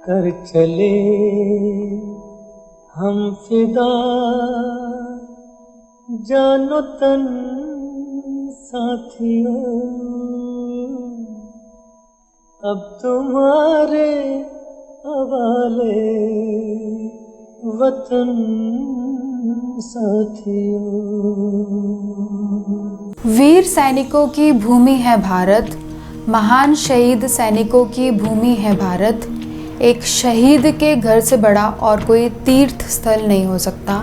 कर चले हम फिदा, जानो तन साथियों, अब तुम्हारे हवाले वतन साथियों। वीर सैनिकों की भूमि है भारत, महान शहीद सैनिकों की भूमि है भारत। एक शहीद के घर से बड़ा और कोई तीर्थ स्थल नहीं हो सकता।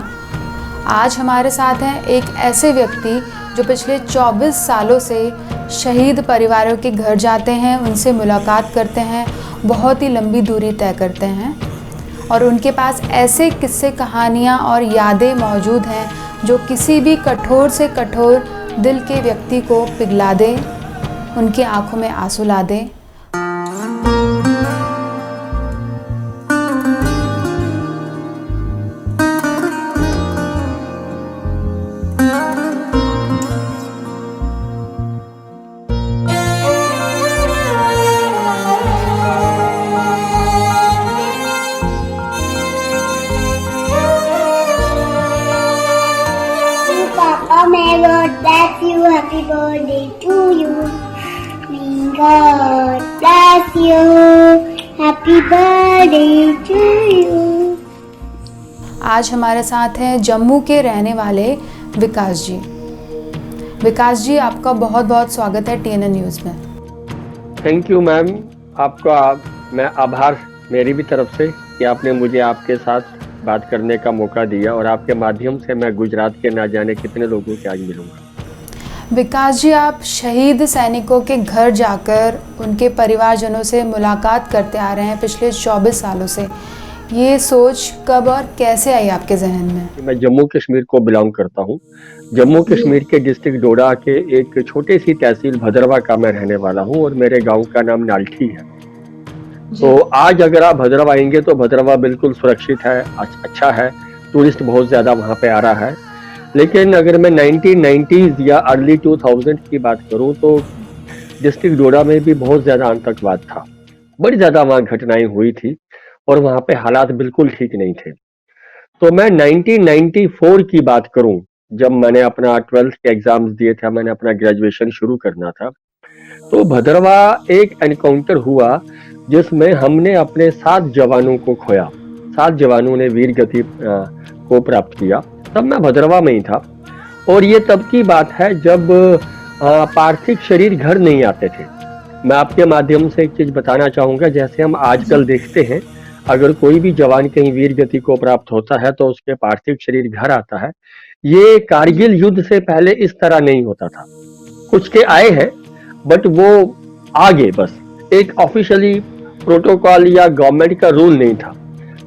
आज हमारे साथ हैं एक ऐसे व्यक्ति जो पिछले 24 सालों से शहीद परिवारों के घर जाते हैं, उनसे मुलाकात करते हैं, बहुत ही लंबी दूरी तय करते हैं और उनके पास ऐसे किस्से, कहानियाँ और यादें मौजूद हैं जो किसी भी कठोर से कठोर दिल के व्यक्ति को पिघला दें, उनकी आंखों में आंसू ला दें। May God bless you. Happy birthday to you. May God bless you. Happy birthday to you. आज हमारे साथ हैं जम्मू के रहने वाले विकास जी। विकास जी, आपका बहुत बहुत स्वागत है TNN न्यूज़ में। थैंक यू मैम, आपका मैं आभार मेरी भी तरफ से कि आपने मुझे आपके साथ बात करने का मौका दिया और आपके माध्यम से मैं गुजरात के ना जाने कितने लोगों के आज मिलूंगा। विकास जी, आप शहीद सैनिकों के घर जाकर उनके परिवारजनों से मुलाकात करते आ रहे हैं पिछले 24 सालों से। ये सोच कब और कैसे आई आपके जहन में? मैं जम्मू कश्मीर को बिलोंग करता हूँ। जम्मू कश्मीर के डिस्ट्रिक्ट डोडा के एक छोटी सी तहसील भद्रवा का मैं रहने वाला हूँ और मेरे गाँव का नाम नाल्ठी है। तो आज अगर आप भद्रवा आएंगे तो भद्रवा बिल्कुल सुरक्षित है, अच्छा है, टूरिस्ट बहुत ज़्यादा वहाँ पे आ रहा है। लेकिन अगर मैं 1990s या अर्ली 2000 की बात करूँ तो डिस्ट्रिक्ट डोडा में भी बहुत ज़्यादा आतंकवाद था, बड़ी ज़्यादा वहाँ घटनाएं हुई थी और वहाँ पे हालात बिल्कुल ठीक नहीं थे। तो मैं 1994 की बात करूँ, जब मैंने अपना 12th के एग्जाम्स दिए थे, मैंने अपना ग्रेजुएशन शुरू करना था, तो भद्रवा एक एनकाउंटर हुआ जिसमें हमने अपने 7 जवानों को खोया। 7 जवानों ने वीर गति को प्राप्त किया। तब मैं भद्रवा में ही था और ये तब की बात है जब पार्थिव शरीर घर नहीं आते थे। मैं आपके माध्यम से एक चीज बताना चाहूंगा, जैसे हम आजकल देखते हैं अगर कोई भी जवान कहीं वीर गति को प्राप्त होता है तो उसके पार्थिव शरीर घर आता है। ये कारगिल युद्ध से पहले इस तरह नहीं होता था। कुछ के आए हैं बट वो आगे बस एक ऑफिशियली प्रोटोकॉल या गवर्नमेंट का रूल नहीं था।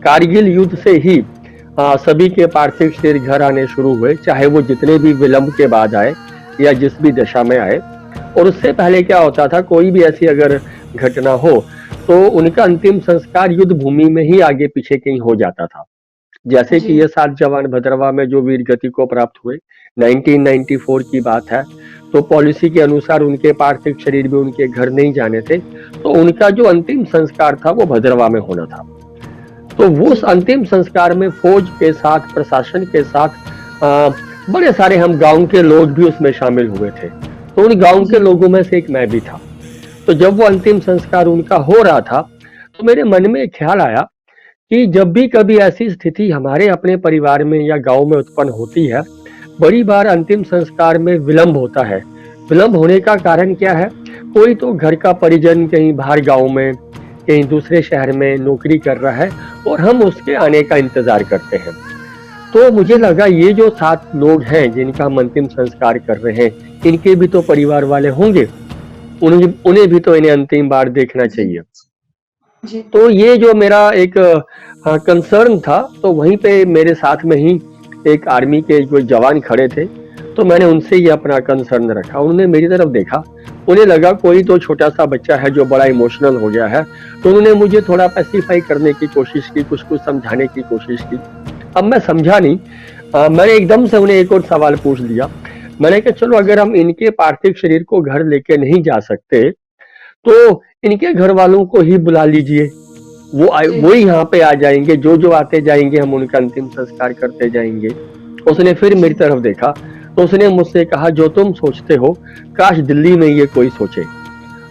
कारगिल युद्ध से ही सभी के पार्थिव शरीर घर आने शुरू हुए, चाहे वो जितने भी विलंब के बाद आए या जिस भी दशा में आए। और उससे पहले क्या होता था, कोई भी ऐसी अगर घटना हो तो उनका अंतिम संस्कार युद्ध भूमि में ही आगे पीछे कहीं हो जाता था। जैसे कि ये 7 जवान भद्रवा में जो वीर गति को प्राप्त हुए, 1994 की बात है, तो पॉलिसी के अनुसार उनके पार्थिव शरीर भी उनके घर नहीं जाने थे, तो उनका जो अंतिम संस्कार था वो भद्रवा में होना था। तो वो अंतिम संस्कार में फौज के साथ, प्रशासन के साथ बड़े सारे हम गांव के लोग भी उसमें शामिल हुए थे। तो उन गांव के लोगों में से एक मैं भी था। तो जब वो अंतिम संस्कार उनका हो रहा था तो मेरे मन में एक ख्याल आया कि जब भी कभी ऐसी स्थिति हमारे अपने परिवार में या गांव में उत्पन्न होती है, बड़ी बार अंतिम संस्कार में विलंब होता है। विलंब होने का कारण क्या है? कोई तो घर का परिजन कहीं बाहर गांव में, कहीं दूसरे शहर में नौकरी कर रहा है और हम उसके आने का इंतजार करते हैं। तो मुझे लगा ये जो 7 लोग हैं जिनका हम अंतिम संस्कार कर रहे हैं, इनके भी तो परिवार वाले होंगे, उन्हें भी तो इन्हें अंतिम बार देखना चाहिए। तो ये जो मेरा एक कंसर्न था, तो वहीं पे मेरे साथ में ही एक आर्मी के कोई जवान खड़े थे, तो मैंने उनसे ये अपना कंसर्न रखा। उन्होंने मेरी तरफ देखा, उन्हें लगा कोई तो छोटा सा बच्चा है जो बड़ा इमोशनल हो गया है, तो उन्होंने मुझे थोड़ा पैसिफाई करने की कोशिश की, कुछ समझाने की कोशिश की। अब मैं समझा नहीं, मैंने एकदम से उन्हें एक और सवाल पूछ लिया। मैंने कहा चलो अगर हम इनके पार्थिव शरीर को घर लेके नहीं जा सकते तो इनके घर वालों को ही बुला लीजिए, वो यहाँ पे आ जाएंगे, जो आते जाएंगे हम उनका अंतिम संस्कार करते जाएंगे। उसने फिर मेरी तरफ देखा तो उसने मुझसे कहा, जो तुम सोचते हो काश दिल्ली में ये कोई सोचे।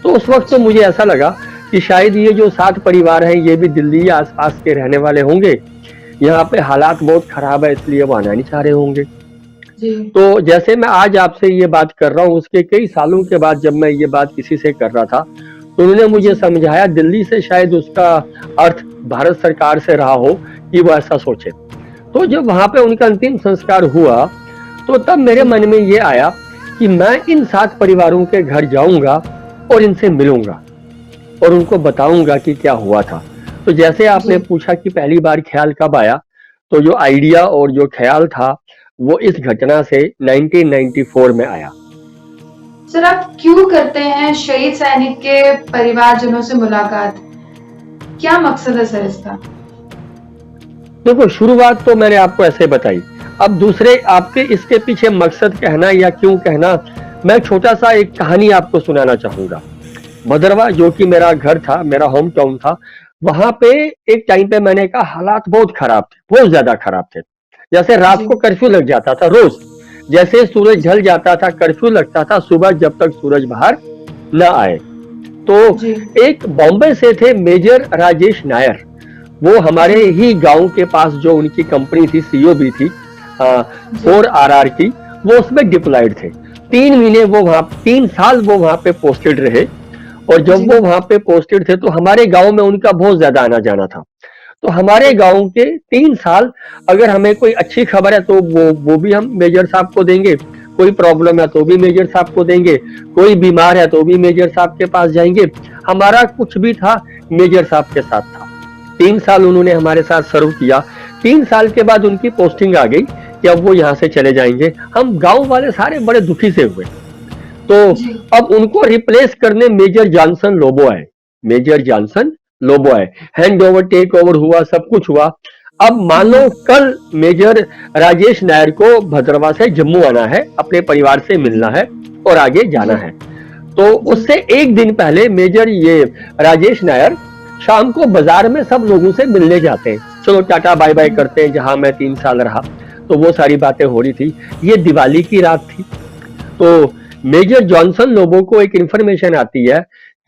तो उस वक्त तो मुझे ऐसा लगा कि शायद ये जो 7 परिवार हैं ये भी दिल्ली या आसपास के रहने वाले होंगे, यहाँ पे हालात बहुत खराब है इसलिए वो आना नहीं चाह रहे होंगे। तो जैसे मैं आज आपसे ये बात कर रहा हूँ, उसके कई सालों के बाद जब मैं ये बात किसी से कर रहा था तो उन्होंने मुझे समझाया, दिल्ली से शायद उसका अर्थ भारत सरकार से रहा हो कि वो ऐसा सोचे। तो जब वहां पे उनका अंतिम संस्कार हुआ तो तब मेरे मन में ये आया कि मैं इन 7 परिवारों के घर जाऊंगा और इनसे मिलूंगा और उनको बताऊंगा कि क्या हुआ था। तो जैसे आपने पूछा कि पहली बार ख्याल कब आया, तो जो आइडिया और जो ख्याल था वो इस घटना से 1994 में आया। सर, आप क्यों करते हैं शहीद सैनिक के परिवारजनों से मुलाकात? क्या मकसद है सर इसका? देखो, शुरुआत तो मैंने आपको ऐसे बताई। अब दूसरे आपके इसके पीछे मकसद कहना या क्यों कहना, मैं छोटा सा एक कहानी आपको सुनाना चाहूंगा। भदरवा जो कि मेरा घर था, मेरा होम टाउन था, वहां पे एक टाइम पे मैंने कहा हालात बहुत खराब थे, बहुत ज्यादा खराब थे। जैसे रात को कर्फ्यू लग जाता था रोज, जैसे सूरज ढल जाता था कर्फ्यू लगता था सुबह जब तक सूरज बाहर न आए। तो एक बॉम्बे से थे मेजर राजेश नायर, वो हमारे ही गांव के पास जो उनकी कंपनी थी सीओबी थी 4RR की, वो उसमें डिप्लॉयड थे। 3 साल वो वहां पे पोस्टेड रहे और जब वो वहां पे पोस्टेड थे तो हमारे गांव में उनका बहुत ज्यादा आना जाना था। तो हमारे गांव के 3 साल अगर हमें कोई अच्छी खबर है तो वो भी हम मेजर साहब को देंगे, कोई प्रॉब्लम है तो भी मेजर साहब को देंगे, कोई बीमार है तो भी मेजर साहब के पास जाएंगे। हमारा कुछ भी था मेजर साहब के साथ था। 3 साल उन्होंने हमारे साथ सर्व किया। 3 साल के बाद उनकी पोस्टिंग आ गई कि अब वो यहाँ से चले जाएंगे। हम गांव वाले सारे बड़े दुखी से हुए। तो अब उनको रिप्लेस करने मेजर जॉनसन लोबो आए। मेजर जॉनसन लोबो आए, हैंड ओवर टेक ओवर हुआ, सब कुछ हुआ। अब मानो कल मेजर राजेश नायर को भद्रवा से जम्मू आना है, अपने परिवार से मिलना है और आगे जाना है। तो उससे एक दिन पहले मेजर ये राजेश नायर शाम को बाजार में सब लोगों से मिलने जाते हैं, चलो टाटा बाय बाय करते हैं, जहां मैं 3 साल रहा। तो वो सारी बातें हो रही थी। ये दिवाली की रात थी। तो मेजर जॉनसन लोबो को एक इंफॉर्मेशन आती है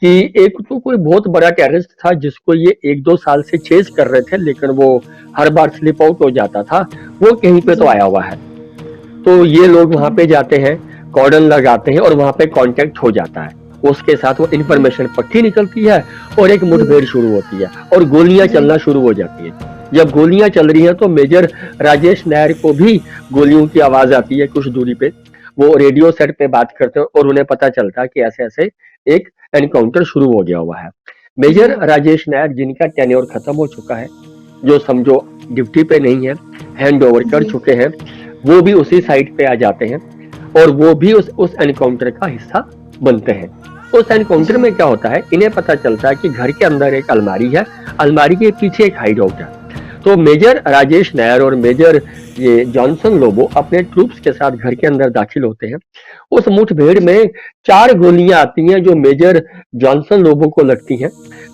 कि एक तो कोई बहुत बड़ा टेररिस्ट था जिसको ये 1-2 साल से चेस कर रहे थे, लेकिन वो हर बार स्लिप आउट हो जाता था, वो कहीं पे तो आया हुआ है। तो ये लोग वहां पे जाते हैं, कॉर्डन लगाते हैं और वहां पे कांटेक्ट हो जाता है। उसके साथ वो इंफॉर्मेशन पट्टी निकलती है और एक मुठभेड़ शुरू होती है और गोलियां चलना शुरू हो जाती है। जब गोलियां चल रही हैं तो मेजर राजेश नायर को भी गोलियों की आवाज आती है कुछ दूरी पे। वो रेडियो सेट पे बात करते हैं और उन्हें पता चलता है कि ऐसे ऐसे एक एनकाउंटर शुरू हो गया हुआ है। मेजर राजेश नायर जिनका टेन्योर खत्म हो चुका है, जो समझो ड्यूटी पे नहीं है, हैंड ओवर कर चुके हैं, वो भी उसी साइड पे आ जाते हैं और वो भी उस एनकाउंटर का हिस्सा बनते हैं। उस एनकाउंटर में क्या होता है, इन्हें पता चलता है कि घर के अंदर एक अलमारी है, अलमारी के पीछे एक हाइड आउट है। तो मेजर राजेश नायर और मेजर ये जॉनसन लोबो अपने ट्रूप्स के साथ घर के अंदर दाखिल होते हैं। उस मुठभेड़ में 4 गोलियां आती हैं जो मेजर जॉनसन लोबो को लगती हैं।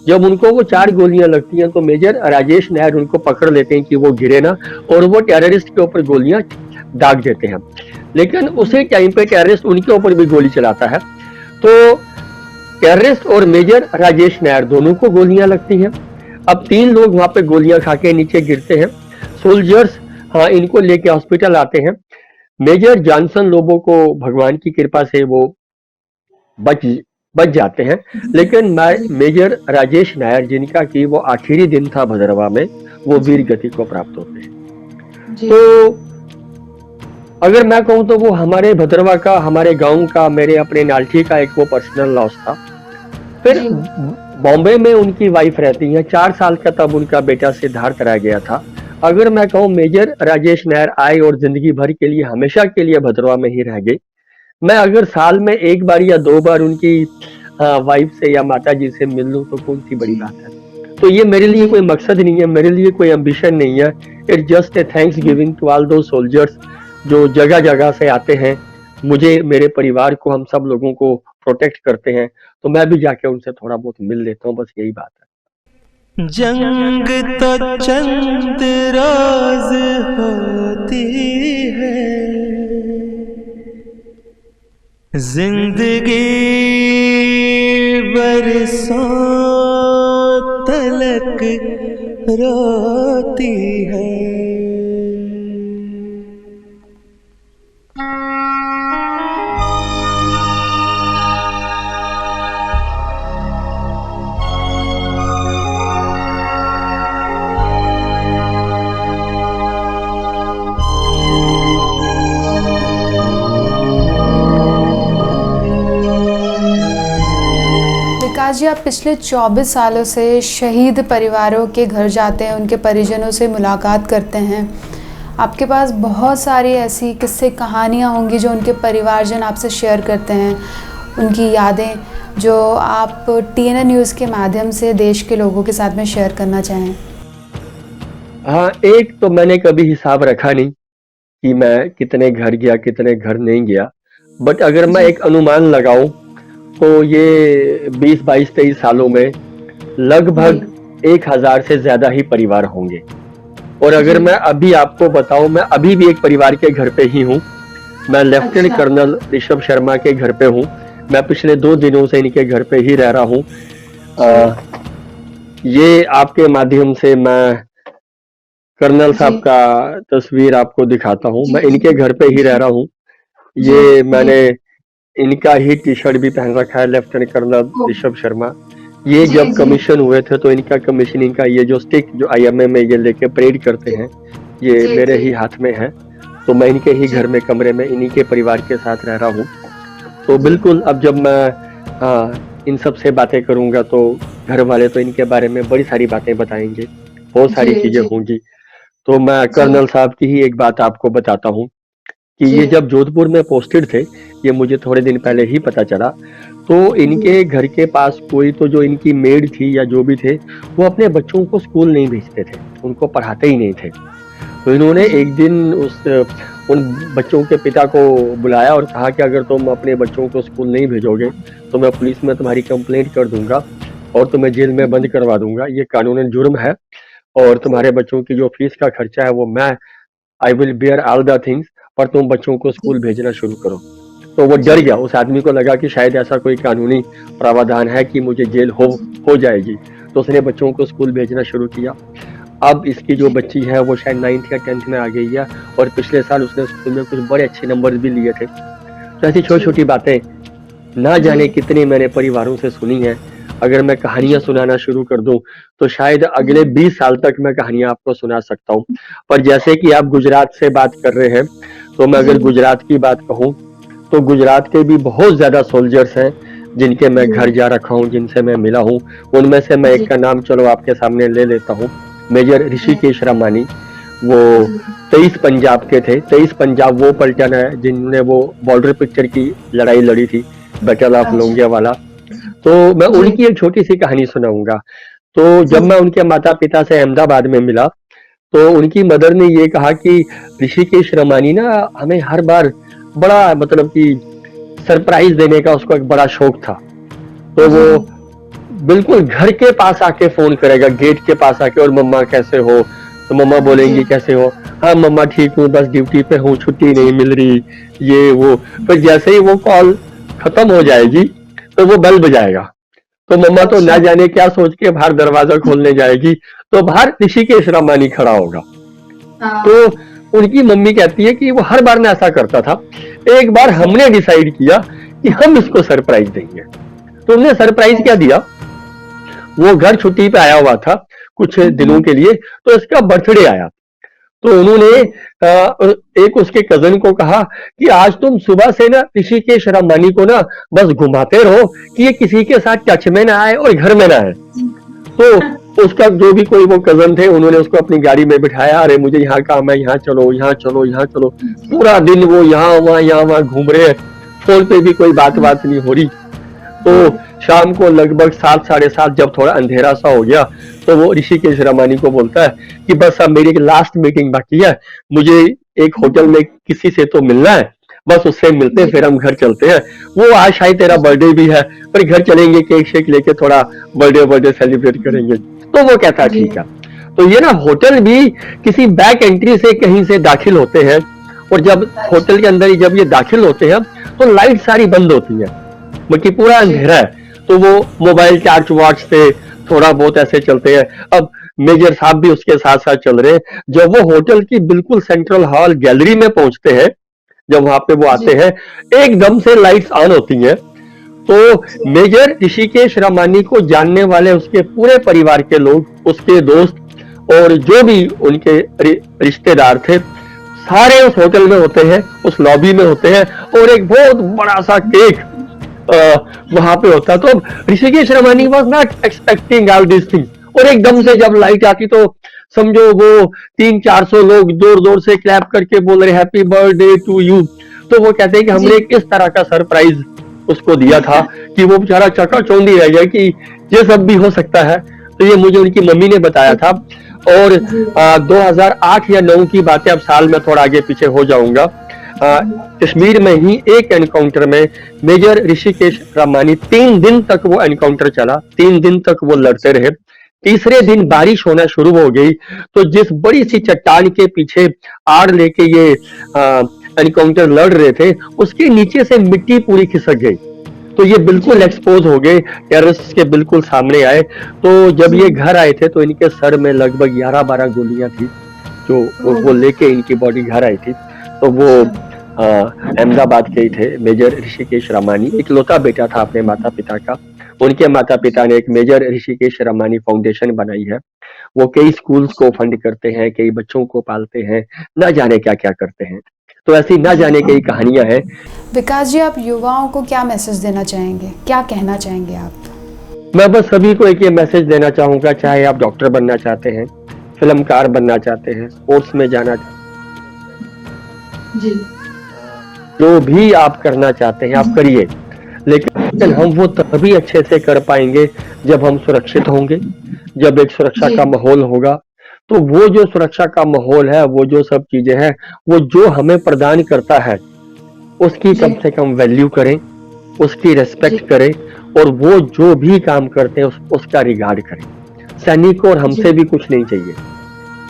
जब उनको वो 4 गोलियां लगती हैं तो मेजर राजेश नायर उनको पकड़ लेते हैं कि वो गिरे ना, और वो टेररिस्ट के ऊपर गोलियां दाग देते हैं। लेकिन उसी टाइम पे टेररिस्ट उनके ऊपर भी गोली चलाता है। तो टेररिस्ट और मेजर राजेश नायर दोनों को गोलियां लगती हैं। अब 3 लोग वहां पे गोलियां खा के नीचे गिरते हैं। सोल्जर्स इनको लेके हॉस्पिटल आते हैं। मेजर जॉनसन लोबो को भगवान की कृपा से वो बच जाते हैं, लेकिन मेजर राजेश नायर जिनका कि वो आखिरी दिन था भदरवा में, वो वीर गति को प्राप्त होते हैं। तो अगर मैं कहूँ तो वो हमारे भदरवा का, हमारे गांव का, मेरे अपने नाल्ठी का एक वो पर्सनल लॉस था। फिर बॉम्बे में उनकी वाइफ रहती है, 4 साल का तब उनका बेटा सिद्धार्थ रह गया था। अगर मैं कहूँ मेजर राजेश नायर आए और जिंदगी भर के लिए, हमेशा के लिए भदरवा में ही रह गए। मैं अगर साल में 1 बार या 2 बार उनकी वाइफ से या माता जी से मिल लूं तो कौन सी बड़ी बात है। तो ये मेरे लिए कोई मकसद नहीं है, मेरे लिए कोई एम्बिशन नहीं है। It's just a thanks giving to all those soldiers जो जगह जगह से आते हैं, मुझे, मेरे परिवार को, हम सब लोगों को प्रोटेक्ट करते हैं। तो मैं भी जाके उनसे थोड़ा बहुत मिल लेता हूँ, बस यही बात है। जंग तो चंद रोज होती है, जिंदगी बरसों तलक रोती है। विकास जी, आप पिछले 24 सालों से शहीद परिवारों के घर जाते हैं, उनके परिजनों से मुलाकात करते हैं। आपके पास बहुत सारी ऐसी किस्से कहानियाँ होंगी जो उनके परिवारजन आपसे शेयर करते हैं, उनकी यादें जो आप TNN न्यूज़ के माध्यम से देश के लोगों के साथ में शेयर करना चाहें। हाँ, एक तो मैंने कभी हिसाब रखा नहीं कि मैं कितने घर गया, कितने घर नहीं गया, बट अगर मैं एक अनुमान लगाऊं तो ये 20, 22, 23 सालों में लगभग 1000 से ज्यादा ही परिवार होंगे। और अगर मैं अभी आपको बताऊं, मैं अभी भी एक परिवार के घर पे ही हूँ। मैं लेफ्टिनेंट कर्नल ऋषभ शर्मा के घर पे हूँ। मैं पिछले 2 दिनों से इनके घर पे ही रह रहा हूँ। ये आपके माध्यम से मैं कर्नल साहब का तस्वीर आपको दिखाता हूँ। मैं इनके घर पे ही रह रहा हूँ। ये मैंने इनका ही टी-शर्ट भी पहन रखा है, लेफ्टिनेंट कर्नल ऋषभ शर्मा। ये जब कमीशन हुए थे तो इनका कमीशनिंग का ये जो स्टिक जो IMA में ये लेके परेड करते हैं, ये मेरे ही हाथ में है। तो मैं इनके ही घर में कमरे में इन्हीं के परिवार के साथ रह रहा हूँ। तो बिल्कुल अब जब मैं इन सब से बातें करूंगा तो घर वाले तो इनके बारे में बड़ी सारी बातें बताएंगे, बहुत सारी चीजें होंगी। तो मैं कर्नल साहब की ही एक बात आपको बताता हूँ कि ये जब जोधपुर में पोस्टेड थे, ये मुझे थोड़े दिन पहले ही पता चला, तो इनके घर के पास कोई तो जो इनकी मेड थी या जो भी थे, वो अपने बच्चों को स्कूल नहीं भेजते थे, उनको पढ़ाते ही नहीं थे। तो इन्होंने एक दिन उन बच्चों के पिता को बुलाया और कहा कि अगर तुम अपने बच्चों को स्कूल नहीं भेजोगे तो मैं पुलिस में तुम्हारी कंप्लेंट कर दूंगा और तुम्हें जेल में बंद करवा दूंगा। ये कानूनन जुर्म है और तुम्हारे बच्चों की जो फीस का खर्चा है वो I will bear all the things, पर तुम बच्चों को स्कूल भेजना शुरू करो। तो वो डर गया, उस आदमी को लगा कि शायद ऐसा कोई कानूनी प्रावधान है कि मुझे जेल हो जाएगी। तो उसने बच्चों को स्कूल भेजना शुरू किया। अब इसकी जो बच्ची है वो शायद 9th या 10th में आ गई है और पिछले साल उसने स्कूल में कुछ बड़े अच्छे नंबर भी लिए थे। तो ऐसी छोटी छोटी बातें ना जाने कितनी मैंने परिवारों से सुनी है। अगर मैं कहानियां सुनाना शुरू कर दूं तो शायद अगले 20 साल तक मैं कहानियां आपको सुना सकता हूं। पर जैसे कि आप गुजरात से बात कर रहे हैं, तो मैं अगर गुजरात की बात कहूं तो गुजरात के भी बहुत ज्यादा सोल्जर्स हैं जिनके मैं घर जा रखा हूं, जिनसे मैं मिला हूं। उनमें से मैं एक का नाम चलो आपके सामने ले लेता हूं, मेजर ऋषिकेश रमानी। वो 23 पंजाब के थे। 23 पंजाब वो पलटन है जिन्होंने वो बॉर्डर पिक्चर की लड़ाई लड़ी थी, बैटल ऑफ लोंगेवाला। तो मैं उनकी एक छोटी सी कहानी सुनाऊंगा। तो जब मैं उनके माता पिता से अहमदाबाद में मिला तो उनकी मदर ने ये कहा कि ऋषिकेश रमानी ना हमें हर बार बड़ा मतलब कि सरप्राइज देने का उसको एक बड़ा शौक था। तो वो बिल्कुल घर के पास आके फोन करेगा, गेट के पास आके, और मम्मा कैसे हो? तो मम्मा बोलेंगी कैसे हो? हाँ मम्मा ठीक हूँ, बस ड्यूटी पे हूँ, छुट्टी नहीं मिल रही, ये वो। फिर जैसे ही वो कॉल खत्म हो जाएगी तो वो बेल बजाएगा। तो मम्मा तो ना जाने क्या सोच के बाहर दरवाजा खोलने जाएगी तो बाहर ऋषिकेश रमानी खड़ा होगा। तो उनकी मम्मी कहती है कि वो हर बार ना ऐसा करता था। एक बार हमने डिसाइड किया कि हम इसको सरप्राइज देंगे। तो उन्होंने सरप्राइज क्या दिया, वो घर छुट्टी पे आया हुआ था कुछ दिनों के लिए, तो इसका बर्थडे आया। तो उन्होंने एक उसके कजन को कहा कि आज तुम सुबह से ना ऋषिकेश रमानी को ना बस घुमाते रहो कि ये किसी के साथ टच में ना आए और घर में ना आए। तो उसका जो भी कोई वो कजन थे उन्होंने उसको अपनी गाड़ी में बिठाया, अरे मुझे यहाँ काम है, यहाँ चलो, यहाँ चलो, यहाँ चलो। पूरा दिन वो यहाँ वहाँ घूम रहे हैं, फोन पे भी कोई बात नहीं हो रही। तो शाम को लगभग 7, 7:30 जब थोड़ा अंधेरा सा हो गया तो वो ऋषिकेश रमानी को बोलता है कि बस अब मेरी एक लास्ट मीटिंग बाकी है, मुझे एक होटल में किसी से तो मिलना है, बस उससे मिलते फिर हम घर चलते हैं। वो आज शायद तेरा बर्थडे भी है, पर घर चलेंगे केक शेक लेके थोड़ा बर्थडे सेलिब्रेट करेंगे। तो वो कहता जी। ठीक है। तो ये ना होटल भी किसी बैक एंट्री से कहीं से दाखिल होते हैं, और जब होटल के अंदर ही जब ये दाखिल होते हैं तो लाइट सारी बंद होती है, बल्कि पूरा अंधेरा है। तो वो मोबाइल चार्ज वार्ज से थोड़ा बहुत ऐसे चलते हैं। अब मेजर साहब भी उसके साथ साथ चल रहे हैं। जब वो होटल की बिल्कुल सेंट्रल हॉल गैलरी में पहुंचते हैं, जब वहां पे वो आते हैं, एकदम से लाइट्स ऑन होती हैं। तो मेजर ऋषिकेश रमानी को जानने वाले उसके पूरे परिवार के लोग, उसके दोस्त और जो भी उनके रिश्तेदार थे, सारे उस होटल में होते हैं, उस लॉबी में होते हैं, और एक बहुत बड़ा सा केक वहां पे होता है। तो Rishikesh Ramani was not expecting all this thing, और एकदम से जब लाइट आती तो समझो वो 300-400 लोग जोर जोर से क्लैप करके बोल रहे हैप्पी बर्थडे टू यू। तो वो कहते हैं कि हमने एक इस तरह का सरप्राइज उसको दिया था कि वो बेचारा चकाचौंधी रह गया कि ये सब भी हो सकता है। तो ये मुझे उनकी मम्मी ने बताया था। और 2008 या 9 की बातें, अब साल में थोड़ा आगे पीछे हो जाऊंगा, कश्मीर में ही एक एनकाउंटर में मेजर ऋषिकेश रमानी 3 दिन तक वो एनकाउंटर चला, 3 दिन तक वो लड़ते रहे। तीसरे दिन बारिश होना शुरू हो गई, तो जिस बड़ी सी चट्टान के पीछे आड़ लेके ये एनकाउंटर लड़ रहे थे, उसके नीचे से मिट्टी पूरी खिसक गई, तो ये बिल्कुल एक्सपोज हो गए, टेररिस्ट के बिल्कुल सामने आए। तो जब ये घर आए थे तो इनके सर में लगभग 11-12 गोलियां थी, जो वो लेके इनकी बॉडी घर आई थी। तो वो अहमदाबाद के ही थे, मेजर ऋषिकेश रमानी, इकलौता बेटा था अपने माता पिता का। उनके माता पिता ने एक मेजर ऋषिकेश रमानी फाउंडेशन बनाई है। वो कई स्कूल्स को फंड करते हैं, कई बच्चों को पालते हैं, ना जाने क्या क्या करते हैं। तो ऐसी ना जाने कई कहानियां हैं। विकास जी, आप युवाओं को क्या मैसेज देना चाहेंगे, क्या कहना चाहेंगे आप? मैं बस सभी को एक ये मैसेज देना चाहूंगा, चाहे आप डॉक्टर बनना चाहते हैं, फिल्मकार बनना चाहते हैं, स्पोर्ट्स में जाना जी। जो भी आप करना चाहते हैं आप करिए, लेकिन हम वो तभी अच्छे से कर पाएंगे जब हम सुरक्षित होंगे, जब एक सुरक्षा का माहौल होगा। तो वो जो सुरक्षा का माहौल है, वो जो सब चीजें हैं, वो जो हमें प्रदान करता है, उसकी कम से कम वैल्यू करें, उसकी रेस्पेक्ट करें, और वो जो भी काम करते हैं उसका रिगार्ड करें। सैनिक को और हमसे भी कुछ नहीं चाहिए,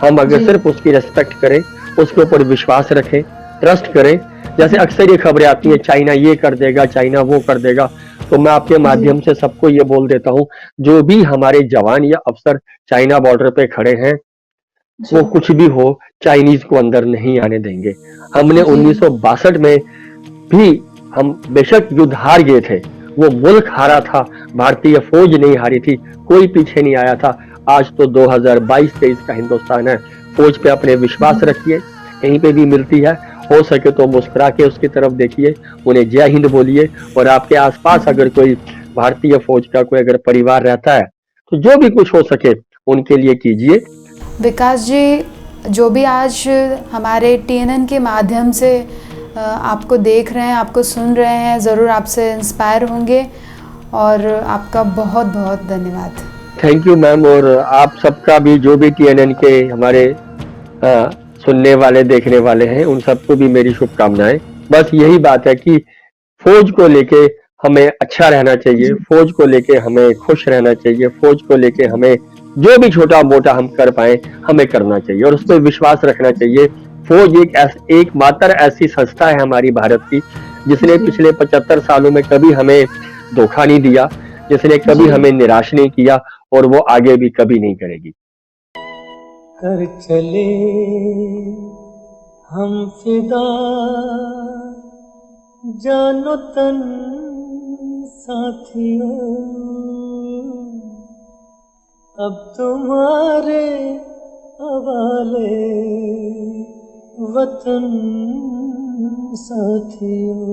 हम अगर सिर्फ उसकी रेस्पेक्ट करें, उसके ऊपर विश्वास रखें, ट्रस्ट करें। जैसे अक्सर ये खबरें आती हैं, चाइना ये कर देगा, चाइना वो कर देगा, तो मैं आपके माध्यम से सबको ये बोल देता हूँ, जो भी हमारे जवान या अफसर चाइना बॉर्डर पे खड़े हैं, वो कुछ भी हो, चाइनीज को अंदर नहीं आने देंगे। हमने 1962 में भी, हम बेशक युद्ध हार गए थे, वो मुल्क हारा था, भारतीय फौज नहीं हारी थी, कोई पीछे नहीं आया था। आज तो 2022-23 का हिंदुस्तान है। फौज पे अपने विश्वास रखिए, कहीं पे भी मिलती है, हो सके तो मुस्कुरा के उसकी तरफ देखिए, उन्हें जय हिंद बोलिए, और आपके आसपास अगर कोई भारतीय फौज का कोई अगर परिवार रहता है, तो जो भी कुछ हो सके उनके लिए कीजिए। विकास जी, जो भी आज हमारे TNN के माध्यम से आपको देख रहे हैं, आपको सुन रहे हैं, ज़रूर आपसे इंस्पायर होंगे, और आपका बहुत बहुत धन्यवाद। थैंक यू मैम, और आप सबका भी, जो भी TNN के हमारे सुनने वाले देखने वाले हैं, उन सबको भी मेरी शुभकामनाएं। बस यही बात है कि फौज को लेके हमें अच्छा रहना चाहिए, फौज को लेके हमें खुश रहना चाहिए, फौज को लेके हमें जो भी छोटा मोटा हम कर पाए हमें करना चाहिए, और उस पर विश्वास रखना चाहिए। फौज एक मात्र ऐसी संस्था है हमारी भारत की, जिसने पिछले 75 सालों में कभी हमें धोखा नहीं दिया, जिसने कभी हमें निराश नहीं किया, और वो आगे भी कभी नहीं करेगी। कर चले हम फिदा, जानो तन साथियों, अब तुम्हारे हवाले वतन साथियों।